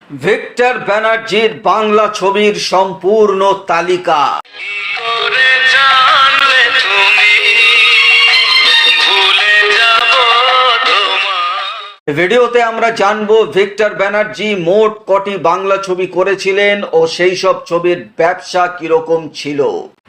Victor ব্যানার্জির বাংলা ছবির সম্পূর্ণ তালিকা। ভিডিওতে আমরা জানবো ভিক্টর ব্যানার্জি মোট কটি বাংলা ছবি করেছিলেন ও সেই সব ছবির ব্যবসা কিরকম ছিল।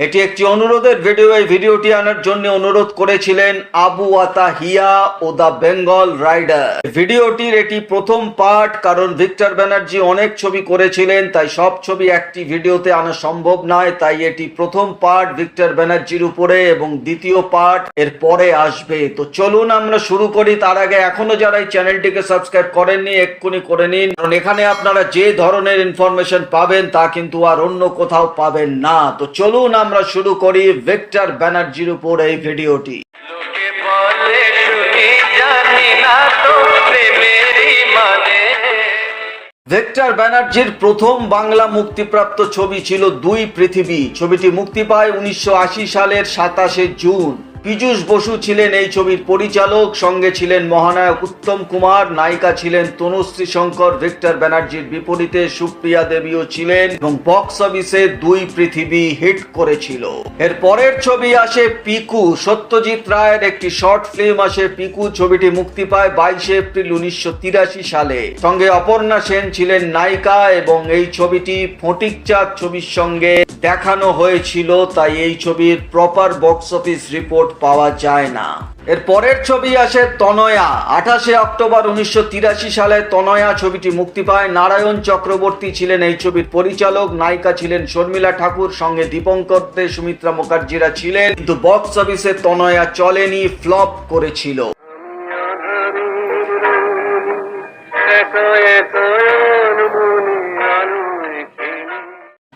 এটি একটি অনুরোধের ভিডিও। এই ভিডিওটি আনার জন্য অনুরোধ করেছিলেন আবু আতা হিয়া ও দ্য বেঙ্গল রাইডার। ভিডিওটির এটি প্রথম পার্ট, কারণ ভিক্টর ব্যানার্জি অনেক ছবি করেছিলেন, তাই সব ছবি একটি ভিডিওতে আনা সম্ভব নয়। তাই এটি প্রথম পার্ট ভিক্টর ব্যানার্জির উপরে এবং দ্বিতীয় পার্ট এর পরে আসবে। তো চলুন আমরা শুরু করি। তার আগে এখনো যারা এই চ্যানেলটিকে সাবস্ক্রাইব করেননি এক্ষুনি করে নিন, কারণ এখানে আপনারা যে ধরনের ইনফরমেশন পাবেন তা কিন্তু আর অন্য কোথাও পাবেন না। তো চলুন আমরা শুরু করি ভিক্টর ব্যানার্জির উপর এই ভিডিওটি। ভিক্টর ব্যানার্জির প্রথম বাংলা মুক্তিপ্রাপ্ত ছবি ছিল দুই পৃথিবী। ছবিটি মুক্তি পায় 1980 সালের 27শে জুন। পীযূষ বসু ছিলেন এই ছবির পরিচালক, সঙ্গে ছিলেন মহানায়ক উত্তম কুমার, নায়িকা ছিলেন তনুশ্রী শঙ্কর। ভিক্টর ব্যানার্জির বিপরীতে সুপ্রিয়া দেবীও ছিলেন এবং বক্স অফিসে দুই পৃথিবী হিট করেছিল। এর পরের ছবি আসে পিকু। সত্যজিৎ রায়ের একটি শর্ট ফিল্ম আসে পিকু। ছবিটি মুক্তি পায় 22শে এপ্রিল 1983 সালে। সঙ্গে অপর্ণা সেন ছিলেন নায়িকা এবং এই ছবিটি ফটিক চাঁদ ছবির সঙ্গে দেখানো হয়েছিল, তাই এই ছবির প্রপার বক্স অফিস রিপোর্ট পাওয়া যায় না। এর পরের ছবি আসে তনয়া। 28শে অক্টোবর 1983 সালে তনয়া ছবিটি মুক্তি পায়। নারায়ণ চক্রবর্তী ছিলেন এই ছবির পরিচালক, নায়িকা ছিলেন শর্মিলা ঠাকুর, সঙ্গে দীপঙ্কর দে, সুমিত্রা মুখার্জিরা ছিলেন। কিন্তু বক্স অফিসে তনয়া চলেনি, ফ্লপ করেছিল।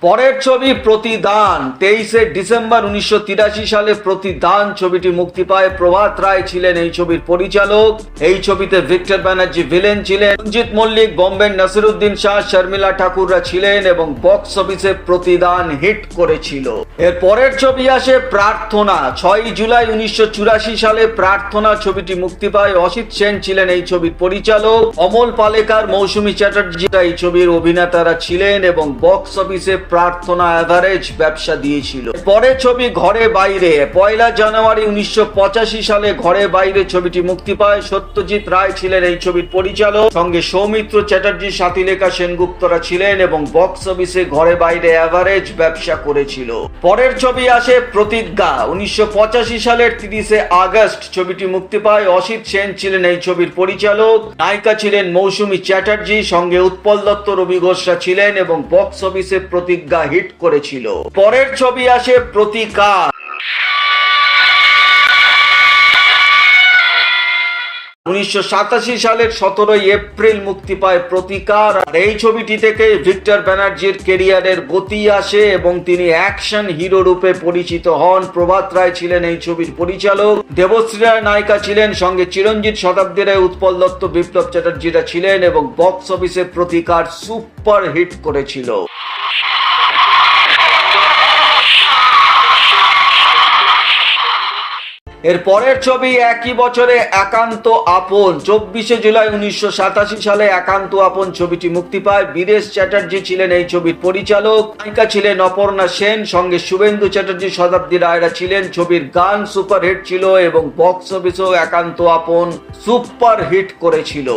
পরের ছবি প্রতিদান। 23শে ডিসেম্বর 1983 সালে প্রতিদান ছবিটি মুক্তি পায়। প্রভাত রায় ছিলেন এই ছবির পরিচালক। এই ছবিতে ভিক্টর ব্যানার্জি ভিলেন ছিলেন। রঞ্জিত মল্লিক, বোম্বের নাসিরুদ্দিন শাহ, শর্মিলা ঠাকুররা ছিলেন এবং বক্স অফিসে প্রতিদান হিট করেছিল। এর পরের ছবি আসে প্রার্থনা। 6 জুলাই 1984 সালে প্রার্থনা ছবিটি মুক্তি পায়। অসিত সেন ছিলেন এই ছবির পরিচালক। অমল পালেকার, মৌসুমী চ্যাটার্জিরা এই ছবির অভিনেতারা ছিলেন এবং বক্স অফিসে প্রার্থনা এভারেজ ব্যবসা দিয়েছিল। পরের ছবি ঘরে বাইরে। 1 জানুয়ারি 1985 সালে ঘরে বাইরে ছবিটি মুক্তি পায়। সত্যজিৎ রায় ছিলেন এই ছবির পরিচালক, সঙ্গে সৌমিত্র চ্যাটার্জি, স্বাতীলেখা সেনগুপ্তরা ছিলেন এবং বক্স অফিসে ঘরে বাইরে এভারেজ ব্যবসা করেছিল। পরের ছবি আসে প্রতিজ্ঞা। 1985 সালের 30শে আগস্ট ছবিটি মুক্তি পায়। অসিত সেন ছিলেন এই ছবির পরিচালক, নায়িকা ছিলেন মৌসুমী চ্যাটার্জি, সঙ্গে উৎপল দত্ত, রবি ঘোষরা ছিলেন এবং বক্স অফিসে প্রতিজ্ঞা হিট করেছিল। পরের ছবি আসে প্রতিকার। 1987 সালের 17 এপ্রিল মুক্তি পায় প্রতিকার। আর এই ছবিটি থেকে ভিক্টর ব্যানার্জির কেরিয়ারের গতি আসে এবং তিনি অ্যাকশন হিরো রূপে পরিচিত হন। প্রভাত রায় ছিলেন এই ছবির পরিচালক, দেবশ্রী রায় নায়িকা ছিলেন, সঙ্গে চিরঞ্জিত, শতাব্দী রায়, উৎপল দত্ত, বিপ্লব চ্যাটার্জিরা ছিলেন এবং বক্স অফিসে প্রতিকার সুপার হিট করেছিল। এর পরের ছবি একই বছরে একান্ত আপন। 24শে জুলাই 1987 সালে একান্ত আপন ছবিটি মুক্তি পায়। বীরেশ চ্যাটার্জি ছিলেন এই ছবির পরিচালক, নায়িকা ছিলেন অপর্ণা সেন, সঙ্গে শুভেন্দু চ্যাটার্জি, শতাব্দী রায়রা ছিলেন। ছবির গান সুপার হিট ছিল এবং বক্স অফিসেও একান্ত আপন সুপার হিট করেছিল।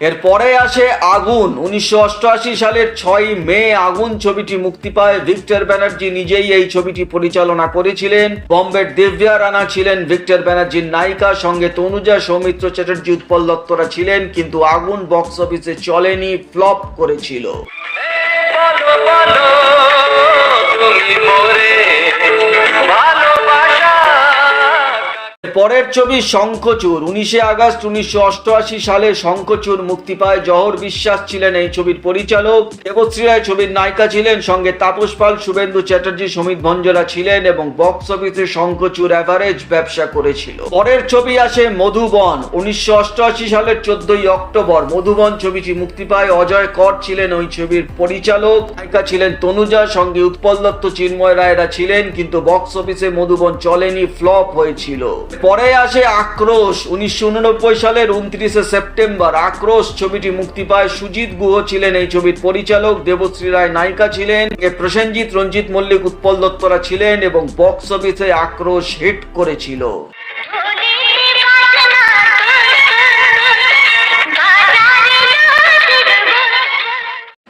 এরপরে আসে আগুন। 1988 সালের 6 মে আগুন ছবিটি মুক্তি পায়। ভিক্টর ব্যানার্জি নিজেই এই ছবিটি পরিচালনা করেছিলেন। বম্বের দিব্যা রানা ছিলেন ভিক্টর ব্যানার্জির নায়িকা, সঙ্গে তনুজা, সৌমিত্র চ্যাটার্জি, উৎপল দত্তরা ছিলেন। কিন্তু আগুন বক্স অফিসে চলেনি, ফ্লপ করেছিল। পরের ছবি শঙ্খচূড়। 19 আগস্ট 1988 সালে শঙ্খচূড় মুক্তি পায়। জহর বিশ্বাস ছিলেন এই ছবির পরিচালক, দেবশ্রী রায় ছবির নায়িকা ছিলেন, সঙ্গে তাপস পাল, শুভেন্দু চ্যাটার্জি, সমিত ভঞ্জরা ছিলেন এবং বক্স অফিসে শঙ্খচূড় অ্যাভারেজ ব্যবসা করেছিল। পরের ছবি আসে মধুবন। 1988 সালের 14 অক্টোবর মধুবন ছবিটি মুক্তি পায়। অজয় কর ছিলেন ওই ছবির পরিচালক, নায়িকা ছিলেন তনুজা, সঙ্গে উৎপল দত্ত, চিন্ময় রায়রা ছিলেন, কিন্তু বক্স অফিসে মধুবন চলেনি, ফ্লপ হয়েছিল। পরে আসে আক্রোশ। 1989 সালের 29 সেপ্টেম্বর আক্রোশ ছবিটি মুক্তি পায়। সুজিত গুহ ছিলেন এই ছবির পরিচালক, দেবশ্রী রায় নায়িকা ছিলেন, প্রসেনজিৎ, রঞ্জিত মল্লিক, উৎপল দত্তরা ছিলেন এবং বক্স অফিসে আক্রোশ হিট করেছিল।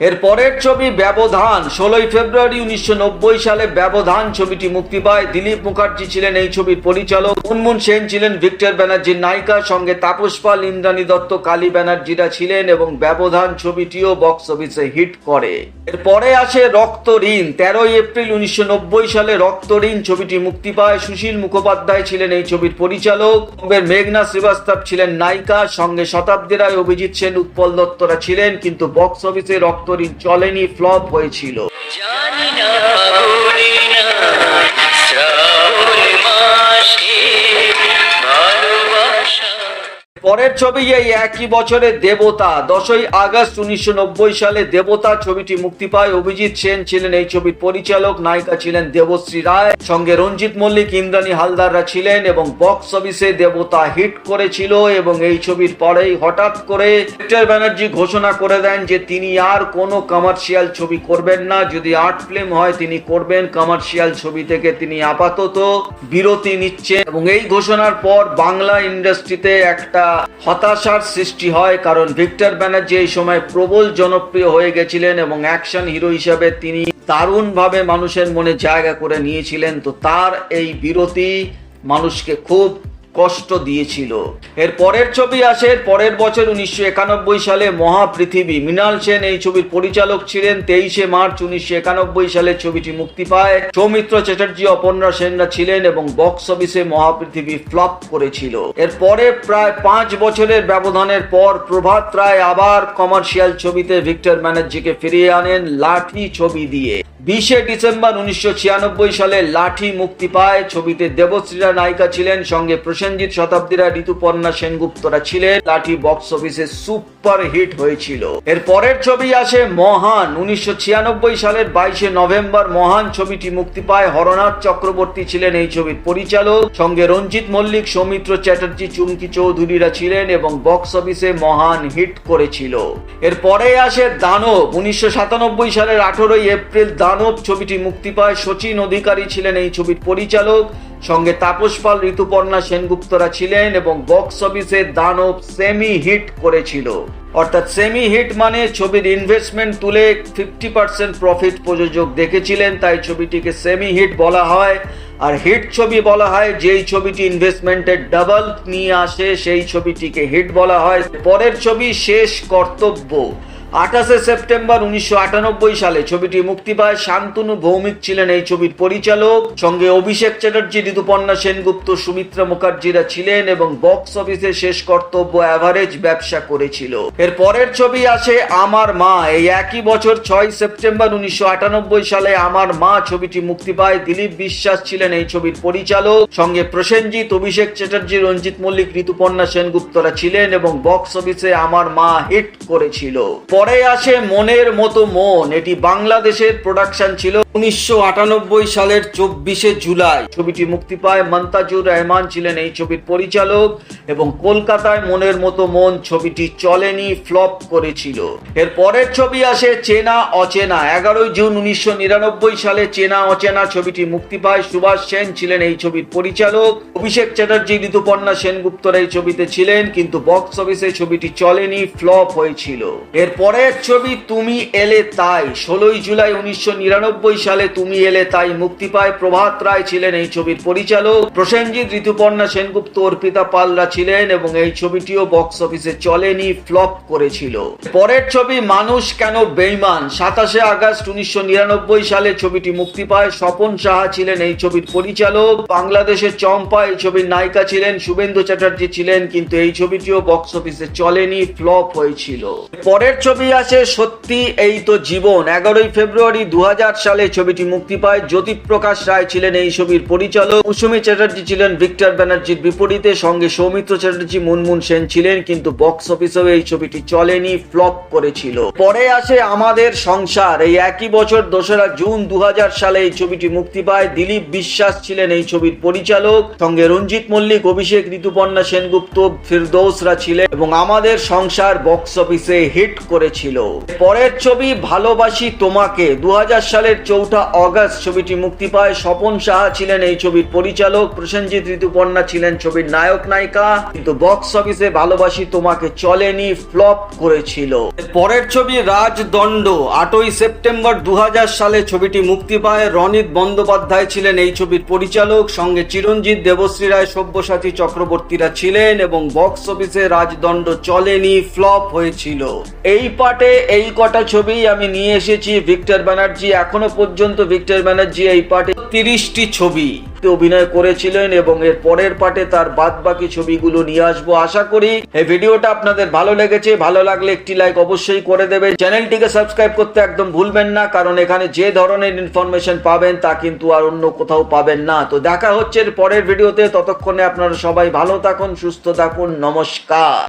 এর পরের ছবি ব্যবধান। 16 ফেব্রুয়ারি 1990 সালে ব্যবধান ছবিটি মুক্তি পায়। দিলীপ মুখার্জি ছিলেন এই ছবির পরিচালক, মুনমুন সেন ছিলেন ভিক্টর ব্যানার্জির নায়িকা, সঙ্গে তাপস পাল, ইন্দ্রাণী দত্ত, কালী ব্যানার্জিরা ছিলেন এবং ব্যবধান ছবিটিও বক্স অফিসে হিট করে। এরপরে আসে রক্ত ঋণ। 13 এপ্রিল 1990 সালে রক্ত ঋণ ছবিটি মুক্তি পায়। সুশীল মুখোপাধ্যায় ছিলেন এই ছবির পরিচালক, মেঘনা শ্রীবাস্তব ছিলেন নায়িকা, সঙ্গে শতাব্দী রায়, অভিজিৎ সেন, উৎপল দত্তরা ছিলেন, কিন্তু বক্স অফিসে রক্ত ঋণ চলেনি, ফ্লপ হয়েছিল। পরের ছবি এই একই বছরে দেবতা। 10 আগস্ট 1990 সালে দেবতা ছবিটি মুক্তি পায়। অভিজিৎ সেন ছিলেন এই ছবির পরিচালক, নায়িকা ছিলেন দেবশ্রী রায়, সঙ্গে রঞ্জিত মল্লিক, ইন্দ্রাণী হালদাররা ছিলেন এবং বক্স অফিসে দেবতা হিট করেছিল। এবং এই ছবির পরেই হঠাৎ করে ভিক্টর ব্যানার্জি ঘোষণা করে দেন যে তিনি আর কোনো কমার্শিয়াল ছবি করবেন না, যদি আর্ট ফিল্ম হয় তিনি করবেন, কমার্শিয়াল ছবি থেকে তিনি আপাতত বিরতি নিচ্ছেন। এবং এই ঘোষণার পর বাংলা ইন্ডাস্ট্রিতে একটা হতাশার সৃষ্টি হয়, কারণ ভিক্টর ব্যানার্জি এই সময় প্রবল জনপ্রিয় হয়ে গেছিলেন এবং অ্যাকশন হিরো হিসেবে তিনি দারুণভাবে মানুষের মনে জায়গা করে নিয়েছিলেন। তো তার এই বিরতি মানুষকে খুব কষ্ট দিয়েছিল। এর পরের ছবি আসে পরের বছর 1991 সালে মহাপৃথিবী। মৃণাল সেন এই ছবির পরিচালক ছিলেন। 23 মার্চ 1991 সালে ছবিটি মুক্তি পায়। সৌমিত্র চ্যাটার্জি, অপর্ণা সেনরা ছিলেন এবং বক্স অফিসে মহাপৃথিবী ফ্লপ করেছিল। এর পরে প্রায় 5 বছরের ব্যবধানের পর প্রভাত রায় আবার কমার্শিয়াল ছবিতে ভিক্টর ব্যানার্জিকে ফিরিয়ে আনেন লাঠি ছবি দিয়ে। 20 ডিসেম্বর 1996 সালে লাঠি মুক্তি পায়। ছবিতে দেবশ্রী রায় নায়িকা ছিলেন, সঙ্গে প্রসেনজিৎ, শতাব্দী রায়, ঋতুপর্ণা সেনগুপ্তরা ছিলেন। লাঠি বক্স অফিসে সুপার হিট হয়েছিল। এর পরের ছবি আসে মহান। 1996 সালের 22 নভেম্বর মহান ছবিটি মুক্তি পায়। হরনাথ চক্রবর্তী ছিলেন এই ছবির পরিচালক, সঙ্গে রঞ্জিত মল্লিক, সৌমিত্র চ্যাটার্জি, চুমকি চৌধুরীরা ছিলেন এবং বক্স অফিসে মহান হিট করেছিল। এর পরে আসে দানব। 1997 সালের 18 এপ্রিল দানব ছবিটি মুক্তি পায়। শচীন অধিকারী ছিলেন এই ছবির পরিচালক, সঙ্গে তাপস পাল, ঋতুপর্ণা সেনগুপ্তরা ছিলেন এবং বক্স অফিসে দানব সেমি হিট করেছিল। অর্থাৎ সেমি হিট মানে ছবির ইনভেস্টমেন্ট তুলে 50% প্রফিট প্রযোজক দেখেছিলেন, তাই ছবিটিকে সেমি হিট বলা হয়। আর হিট ছবি বলা হয় যেই ছবিটি ইনভেস্টমেন্টের ডাবল নিয়ে আসে, সেই ছবিটিকে হিট বলা হয়। পরের ছবি শেষ কর্তব্য। 28 সেপ্টেম্বর 1998 সালে ছবিটি মুক্তি পায়। শান্তনু ভৌমিক ছিলেন এই ছবির পরিচালক, সঙ্গে অভিষেক চ্যাটার্জি, ঋতুপর্ণা সেনগুপ্ত, সুমিত্রা মুখার্জিরা ছিলেন এবং বক্স অফিসে শেষ কর্তব্য অ্যাভারেজ ব্যবসা করেছিল। এর পরের ছবি আসে আমার মা। এই একই বছর 6 সেপ্টেম্বর 1998 সালে আমার মা ছবিটি মুক্তি পায়। দিলীপ বিশ্বাস ছিলেন এই ছবির পরিচালক, সঙ্গে প্রসেনজিৎ, অভিষেক চ্যাটার্জি, রঞ্জিত মল্লিক, ঋতুপর্ণা সেনগুপ্তরা ছিলেন এবং বক্স অফিসে আমার মা হিট করেছিল। পরে আসে মনের মতো মন। এটি বাংলাদেশের প্রোডাকশন ছিল। 1998 সালের 24 জুলাই ছবিটি মুক্তি পায়। মন্তাজুর রহমান ছিলেন এই ছবির পরিচালক এবং কলকাতায় মনের মতো মন ছবিটি চলেনি, ফ্লপ করেছিল। এর পরের ছবি আসে চেনা অচেনা। 11 জুন 1999 সালে চেনা অচেনা ছবিটি মুক্তি পায়। সুভাষ সেন ছিলেন এই ছবির পরিচালক, অভিষেক চ্যাটার্জি, ঋতুপর্ণা সেনগুপ্তরা এই ছবিতে ছিলেন, কিন্তু বক্স অফিসে ছবিটি চলেনি, ফ্লপ হয়েছিল। এর পরের ছবি তুমি এলে তাই 16 জুলাই 1999 সালে তুমি এলে তাই মুক্তি পায়। প্রভাত রায় ছিলেন এই ছবির পরিচালক, প্রসেনজিৎ, ঋতুপর্ণা সেনগুপ্ত, অর্পিতা পালরা ছিলেন এবং এই ছবিটিও বক্স অফিসে চলেনি, ফ্লপ করেছিল। পরের ছবি মানুষ কেন বেঈমান 27 আগস্ট 1999 সালে ছবিটি মুক্তি পায়। স্বপন সাহা ছিলেন এই ছবির পরিচালক, বাংলাদেশের চম্পা এই ছবির নায়িকা ছিলেন, শুভেন্দু চ্যাটার্জি ছিলেন, কিন্তু এই ছবিটিও বক্স অফিসে চলেনি, ফ্লপ হয়েছিল। পরের ছবি আছে সত্যি এই তো জীবন। 11 ফেব্রুয়ারি 2000 সালে ছবিটি মুক্তি পায়। জ্যোতিপ্রকাশ রায় ছিলেন এই ছবির পরিচালক, মৌসুমী চ্যাটার্জি ছিলেন ভিক্টর ব্যানার্জির বিপরীতে, সঙ্গে সৌমিত্র চ্যাটার্জি, মুনমুন সেন ছিলেন, কিন্তু বক্স অফিসেও এই ছবিটি চলেনি, ফ্লপ করেছিল। পরে আসে আমাদের সংসার। এই একই বছর 2রা জুন 2000 সালে এই ছবিটি মুক্তি পায়। দিলীপ বিশ্বাস ছিলেন এই ছবির পরিচালক, সঙ্গে রঞ্জিত মল্লিক, অভিষেক, ঋতুপর্ণা সেনগুপ্ত, ফিরদৌসরা ছিলেন এবং আমাদের সংসার বক্স অফিসে হিট করেছিল। পরের ছবি ভালোবাসি তোমাকে 2000 সালের 4 আগস্ট ছবিটি মুক্তি পায়। স্বপন সাহা ছিলেন এই ছবির পরিচালক, প্রসেনজিৎ, ঋতুপর্ণা ছিলেন ছবির নায়ক নায়িকা, কিন্তু বক্স অফিসে ভালোবাসি তোমাকে চলেনি, ফ্লপ করেছিল। পরের ছবি রাজদণ্ড 8 সেপ্টেম্বর 2000 সালে ছবিটি মুক্তি পায়। রণিত বন্দ্যোপাধ্যায় ছিলেন এই ছবির পরিচালক, সঙ্গে চিরঞ্জিত, দেবশ্রী রায়, সব্যসাচী চক্রবর্তীরা ছিলেন এবং বক্স অফিসে রাজদণ্ড চলেনি, ফ্লপ হয়েছিল। এই পার্টে এই কটা ছবি আমি নিয়ে এসেছি। ভিক্টর ব্যানার্জি, এখনো পর্যন্ত ভিক্টর ব্যানার্জি এই পার্টে 30টি ছবি অভিনয় করেছিলেন এবং এর পরের পার্টে তার বাদ বাকি ছবিগুলো নিয়ে আসবো। আশা করি এই ভিডিওটা আপনাদের ভালো লেগেছে। ভালো লাগলে একটি লাইক অবশ্যই করে দেবেন। চ্যানেলটিকে সাবস্ক্রাইব করতে একদম ভুলবেন না, কারণ এখানে যে ধরনের ইনফরমেশন পাবেন তা কিন্তু আর অন্য কোথাও পাবেন না। তো দেখা হচ্ছে এর পরের ভিডিওতে, ততক্ষণে আপনারা সবাই ভালো থাকুন, সুস্থ থাকুন, নমস্কার।